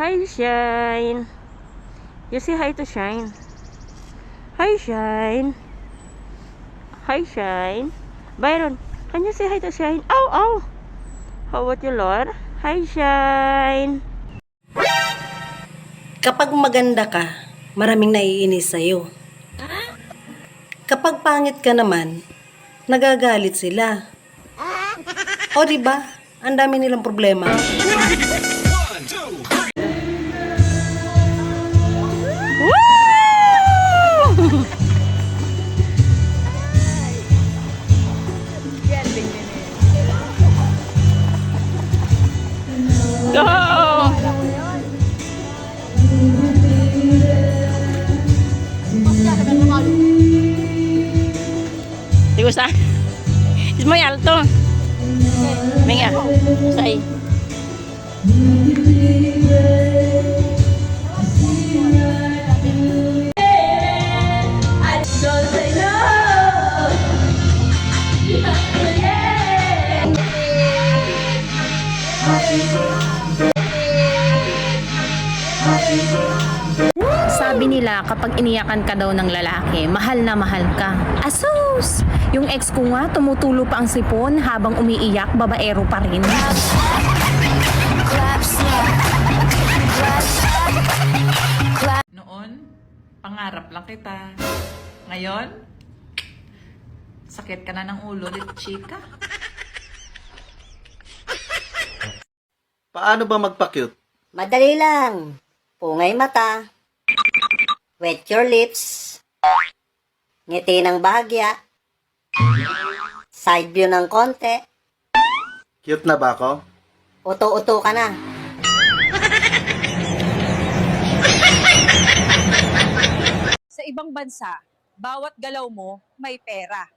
Hi, Shine. You say hi to Shine. Hi, Shine. Hi, Shine. Byron, can you say hi to Shine? Ow, ow. How about you, Lord? Hi, Shine. Kapag maganda ka, maraming naiinis sa'yo. Kapag pangit ka naman, nagagalit sila. O diba? Ang dami nilang problema. Woo! Go! ¿Te gusta? Es muy alto. Venga, está ahí. Sabi nila kapag iniyakan ka daw ng lalaki, mahal na mahal ka. Asus! Yung ex ko nga, tumutulo pa ang sipon habang umiiyak, babaero pa rin. Noon, pangarap lang kita. Ngayon, sakit ka na ng ulo, little chika. Paano ba magpa-cute? Madali lang. Pungay mata. Wet your lips. Ngiti ng bahagya. Side view ng konti. Cute na ba ako? Uto-uto ka na. Sa ibang bansa, bawat galaw mo may pera.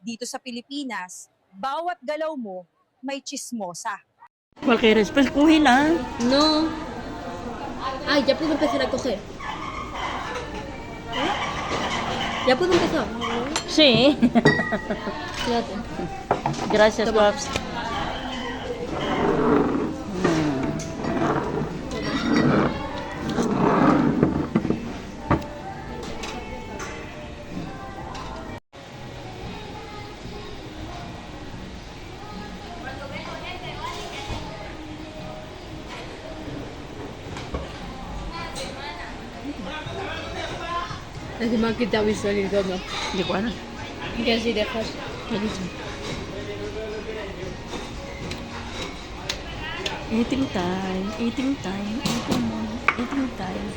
Dito sa Pilipinas, bawat galaw mo may chismosa. Cualquier respuesta, escúgela. No. Ay, ya puedo empezar a coger. ¿Ya puedo empezar? Sí. Fíjate. Gracias, Paps. Encima que te ha visualizado. ¿De cuál? Que si dejas. Eating time, eating time, eating time.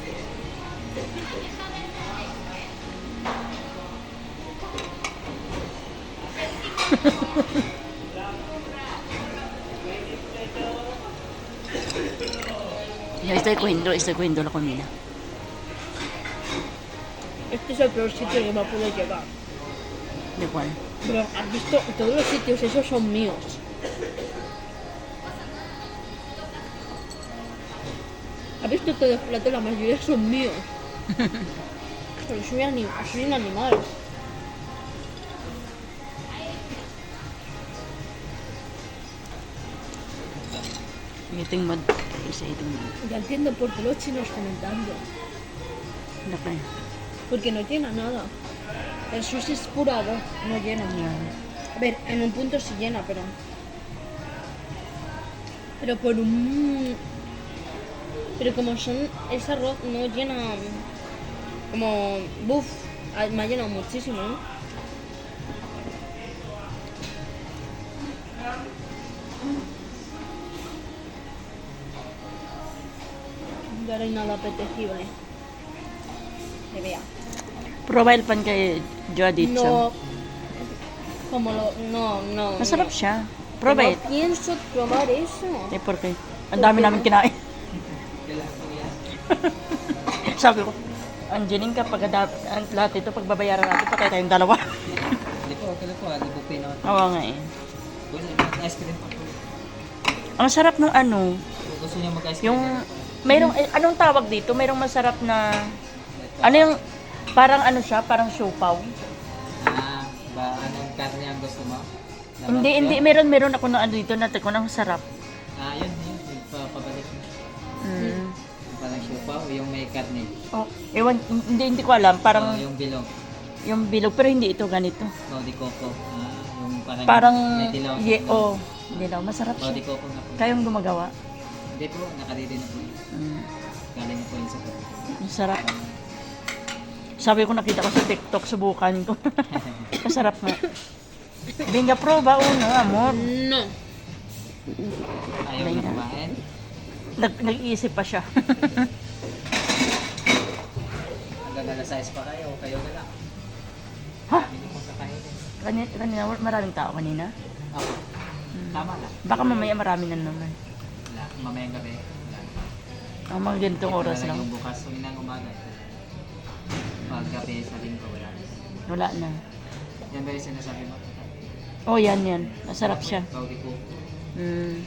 Ya estoy cuento la comida. Este es el peor sitio que me puedo llevar. ¿De cuál? Pero has visto, todos los sitios esos son míos. ¿Has visto todos los platos? La mayoría son míos. Pero soy un animal. Eating mode. Isa eating mode. Ya entiendo por qué los chinos comen tanto. ¿De qué? Porque no llena nada. El sushi es pura arroz, no llena. A ver, en un punto sí llena, pero... Pero por un... Pero como son... Ese arroz no llena... Como... Buf, me ha llenado muchísimo, ¿no? Y ahora hay nada apetecible. Que vea. Prueba el pan que yo he dicho. No. Como lo... No. Masarap no. siya. Prueba No it. pienso probar eso. Eh, ¿por qué? Ang dami namin kinain. Sabi ko, Angeline, kapag ang lahat ito, pagbabayaran natin, patay tayong dalawa. Hindi po, okay lang po. Di buffet naman. Oo nga eh. Pwede ice cream pa po. Ang sarap ng ano, Kung gusto niya mag-ice cream. yung, mayroong, anong tawag dito? Mayroong masarap na, ano yung, parang ano siya, parang siopaw. Anong karne ang gusto mo? Hindi, meron ako na ano dito, natin ko ng sarap. Yun. Pabalik mo. Mm. pa o yung may karne? Oh, ewan, hindi ko alam. Parang Yung bilog. yung bilog, pero hindi ito ganito. O di coco. Yung Parang, may dilaw. dilaw. Masarap O di siya. coco na po. Kayong gumagawa. Hindi po, nakadidi na po yun. Mm, Galing na po yun sa po. masarap. Sabi ko nakita ko sa TikTok, subukan ko. Masarap nga. Binga pro ba uno, amor? No. Ayaw na kumain. Nag-iisip pa siya. Hanggang alas 6 pa kayo o kayo na lang. Ha? Kami na po kakainin. Kanina, maraming tao kanina. Ako. Tama na. Baka mamaya marami na naman. Wala. Mamayang gabi. Wala. Ang mga ganitong Ito oras na lang. Yung bukas, uminang umaga. Pag gabi sa linggo, wala na. Wala na. Yan ba yung sinasabi mo? Oh, yan. Masarap siya. Kauli po. Mm.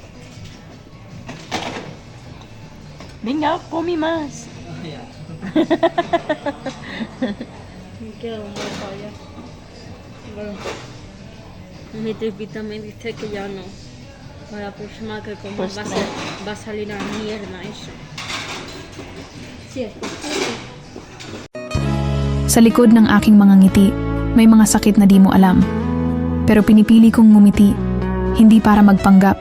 Binga, kumimas. Ayan. Quiero más allá. Bueno, necesito vitamina D que ya no. Para la próxima que como Pues va a salir a mierda eso. Sí. Sa likod ng aking mga ngiti, may mga sakit na di mo alam. Pero pinipili kong ngumiti, hindi para magpanggap,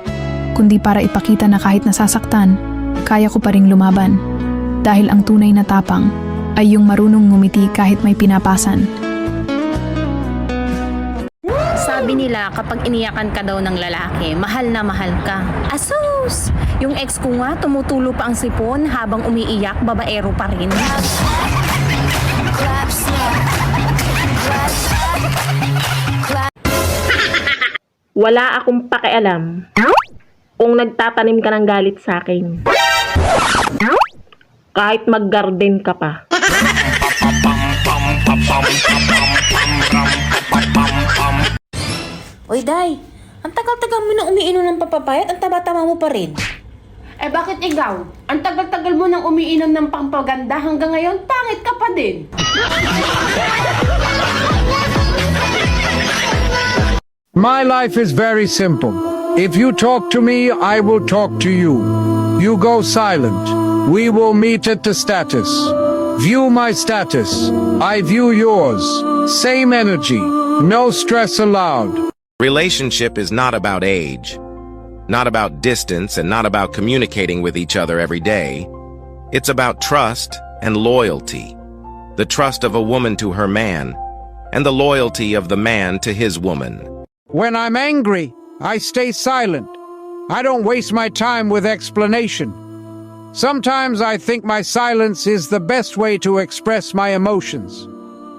kundi para ipakita na kahit nasasaktan, kaya ko pa ring lumaban. Dahil ang tunay na tapang ay yung marunong ngumiti kahit may pinapasan. Sabi nila kapag iniyakan ka daw ng lalaki, mahal na mahal ka. Asus! Yung ex ko nga, tumutulo pa ang sipon habang umiiyak, babaero pa rin. Wala akong pakialam kung nagtatanim ka ng galit sa akin. Kahit mag-garden ka pa. Oy, Day, ang tagal-tagal mo na umiinom ng papapayat, ang taba-taba mo pa rin. Eh bakit ikaw? Ang tagal-tagal mo nang umiinom ng pampaganda hanggang ngayon, pangit ka pa din. My life is very simple. If you talk to me, I will talk to you. You go silent. We will meet at the status. View my status. I view yours. Same energy. No stress allowed. Relationship is not about age, not about distance, and not about communicating with each other every day. It's about trust and loyalty. The trust of a woman to her man, and the loyalty of the man to his woman. When I'm angry, I stay silent. I don't waste my time with explanation. Sometimes I think my silence is the best way to express my emotions,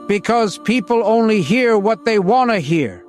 because people only hear what they want to hear.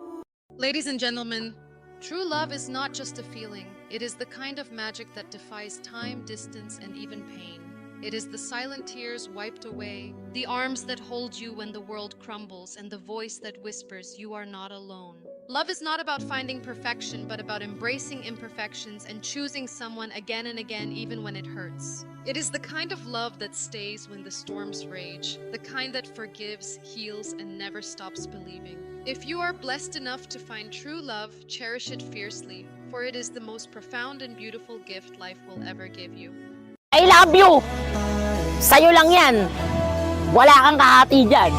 Ladies and gentlemen, true love is not just a feeling. It is the kind of magic that defies time, distance, and even pain. It is the silent tears wiped away, the arms that hold you when the world crumbles, and the voice that whispers, "You are not alone." Love is not about finding perfection, but about embracing imperfections and choosing someone again and again, even when it hurts. It is the kind of love that stays when the storms rage, the kind that forgives, heals, and never stops believing. If you are blessed enough to find true love, cherish it fiercely, for it is the most profound and beautiful gift life will ever give you. I love you! Sa'yo lang yan. Wala kang kahati dyan.